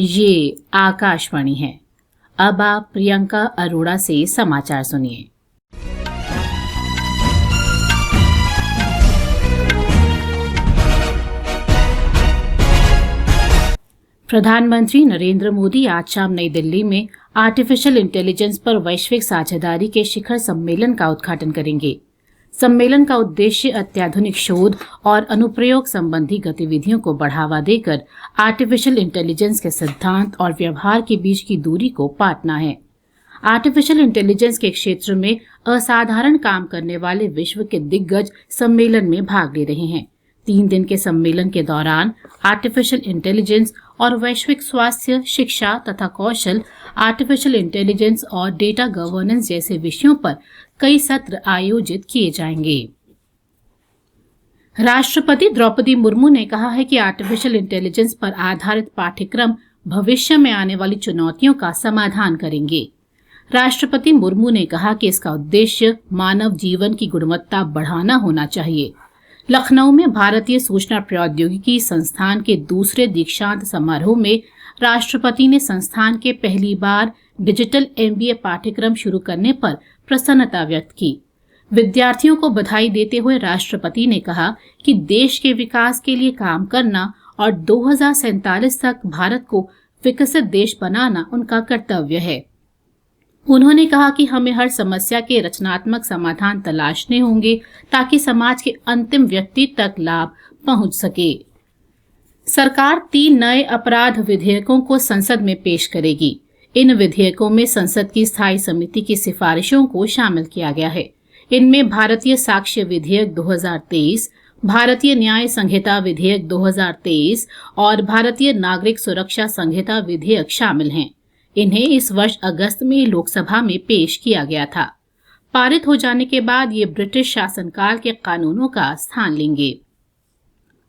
ये आकाशवाणी है। अब आप प्रियंका अरोड़ा से समाचार सुनिए। प्रधानमंत्री नरेंद्र मोदी आज शाम नई दिल्ली में आर्टिफिशियल इंटेलिजेंस पर वैश्विक साझेदारी के शिखर सम्मेलन का उद्घाटन करेंगे। सम्मेलन का उद्देश्य अत्याधुनिक शोध और अनुप्रयोग संबंधी गतिविधियों को बढ़ावा देकर आर्टिफिशियल इंटेलिजेंस के सिद्धांत और व्यवहार के बीच की दूरी को पाटना है। आर्टिफिशियल इंटेलिजेंस के क्षेत्र में असाधारण काम करने वाले विश्व के दिग्गज सम्मेलन में भाग ले रहे हैं। 3 दिन के सम्मेलन के दौरान आर्टिफिशियल इंटेलिजेंस और वैश्विक स्वास्थ्य, शिक्षा तथा कौशल, आर्टिफिशियल इंटेलिजेंस और डेटा गवर्नेंस जैसे विषयों पर कई सत्र आयोजित किए जाएंगे। राष्ट्रपति द्रौपदी मुर्मू ने कहा है कि आर्टिफिशियल इंटेलिजेंस पर आधारित पाठ्यक्रम भविष्य में आने वाली चुनौतियों का समाधान करेंगे। राष्ट्रपति मुर्मू ने कहा कि इसका उद्देश्य मानव जीवन की गुणवत्ता बढ़ाना होना चाहिए। लखनऊ में भारतीय सूचना प्रौद्योगिकी संस्थान के दूसरे दीक्षांत समारोह में राष्ट्रपति ने संस्थान के पहली बार डिजिटल MBA पाठ्यक्रम शुरू करने पर प्रसन्नता व्यक्त की। विद्यार्थियों को बधाई देते हुए राष्ट्रपति ने कहा कि देश के विकास के लिए काम करना और 2047 तक भारत को विकसित देश बनाना उनका कर्तव्य है। उन्होंने कहा कि हमें हर समस्या के रचनात्मक समाधान तलाशने होंगे ताकि समाज के अंतिम व्यक्ति तक लाभ पहुंच सके। सरकार 3 नए अपराध विधेयकों को संसद में पेश करेगी। इन विधेयकों में संसद की स्थायी समिति की सिफारिशों को शामिल किया गया है। इनमें भारतीय साक्ष्य विधेयक 2023, भारतीय न्याय संहिता विधेयक 2023 और भारतीय नागरिक सुरक्षा संहिता विधेयक शामिल हैं। इन्हें इस वर्ष अगस्त में लोकसभा में पेश किया गया था। पारित हो जाने के बाद ये ब्रिटिश शासनकाल के कानूनों का स्थान लेंगे।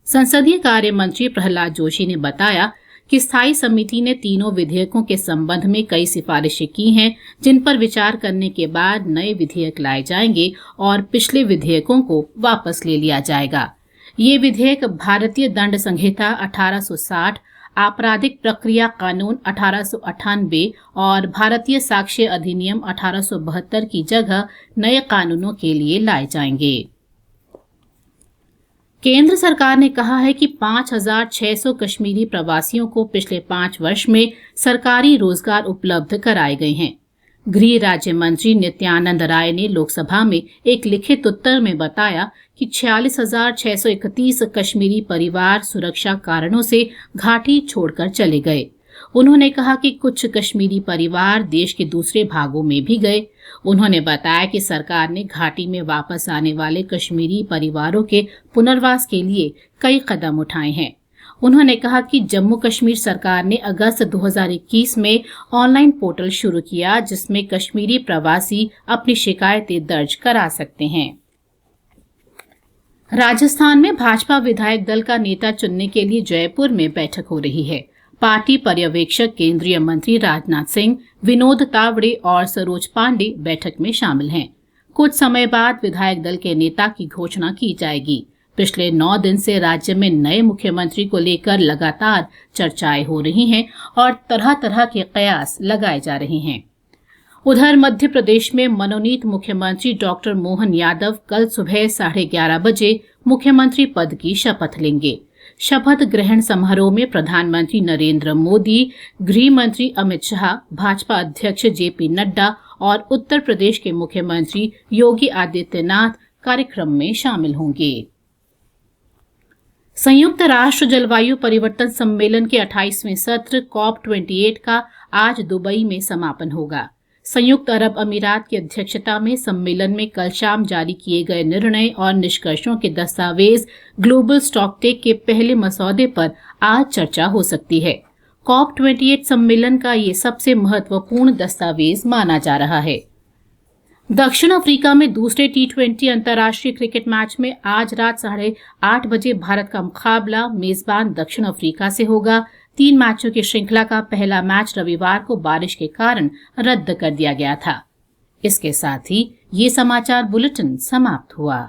संसदीय कार्य मंत्री प्रहलाद जोशी ने बताया कि स्थायी समिति ने तीनों विधेयकों के संबंध में कई सिफारिशें की हैं, जिन पर विचार करने के बाद नए विधेयक लाए जाएंगे और पिछले विधेयकों को वापस ले लिया जाएगा। ये विधेयक भारतीय दंड संहिता 1860, आपराधिक प्रक्रिया कानून 1898 और भारतीय साक्ष्य अधिनियम 1872 की जगह नए कानूनों के लिए लाए जाएंगे। केंद्र सरकार ने कहा है कि 5,600 कश्मीरी प्रवासियों को पिछले 5 वर्ष में सरकारी रोजगार उपलब्ध कराए गए हैं। गृह राज्य मंत्री नित्यानंद राय ने लोकसभा में एक लिखित उत्तर में बताया कि 46,631 कश्मीरी परिवार सुरक्षा कारणों से घाटी छोड़कर चले गए। उन्होंने कहा कि कुछ कश्मीरी परिवार देश के दूसरे भागों में भी गए। उन्होंने बताया कि सरकार ने घाटी में वापस आने वाले कश्मीरी परिवारों के पुनर्वास के लिए कई कदम उठाए हैं। उन्होंने कहा कि जम्मू कश्मीर सरकार ने अगस्त 2021 में ऑनलाइन पोर्टल शुरू किया, जिसमें कश्मीरी प्रवासी अपनी शिकायतें दर्ज करा सकते हैं। राजस्थान में भाजपा विधायक दल का नेता चुनने के लिए जयपुर में बैठक हो रही है। पार्टी पर्यवेक्षक केंद्रीय मंत्री राजनाथ सिंह, विनोद तावड़े और सरोज पांडे बैठक में शामिल हैं। कुछ समय बाद विधायक दल के नेता की घोषणा की जाएगी। पिछले 9 दिन से राज्य में नए मुख्यमंत्री को लेकर लगातार चर्चाएं हो रही हैं और तरह तरह के कयास लगाए जा रहे हैं। उधर मध्य प्रदेश में मनोनीत मुख्यमंत्री डॉक्टर मोहन यादव कल सुबह 11:30 बजे मुख्यमंत्री पद की शपथ लेंगे। शपथ ग्रहण समारोह में प्रधानमंत्री नरेंद्र मोदी, गृह मंत्री अमित शाह, भाजपा अध्यक्ष JP नड्डा और उत्तर प्रदेश के मुख्यमंत्री योगी आदित्यनाथ कार्यक्रम में शामिल होंगे। संयुक्त राष्ट्र जलवायु परिवर्तन सम्मेलन के 28वें सत्र COP28 का आज दुबई में समापन होगा। संयुक्त अरब अमीरात की अध्यक्षता में सम्मेलन में कल शाम जारी किए गए निर्णय और निष्कर्षों के दस्तावेज ग्लोबल स्टॉकटेक के पहले मसौदे पर आज चर्चा हो सकती है। COP28 सम्मेलन का ये सबसे महत्वपूर्ण दस्तावेज माना जा रहा है। दक्षिण अफ्रीका में दूसरे T20 अंतर्राष्ट्रीय क्रिकेट मैच में आज रात 8:30 बजे भारत का मुकाबला मेजबान दक्षिण अफ्रीका से होगा। 3 मैचों की श्रृंखला का पहला मैच रविवार को बारिश के कारण रद्द कर दिया गया था। इसके साथ ही ये समाचार बुलेटिन समाप्त हुआ।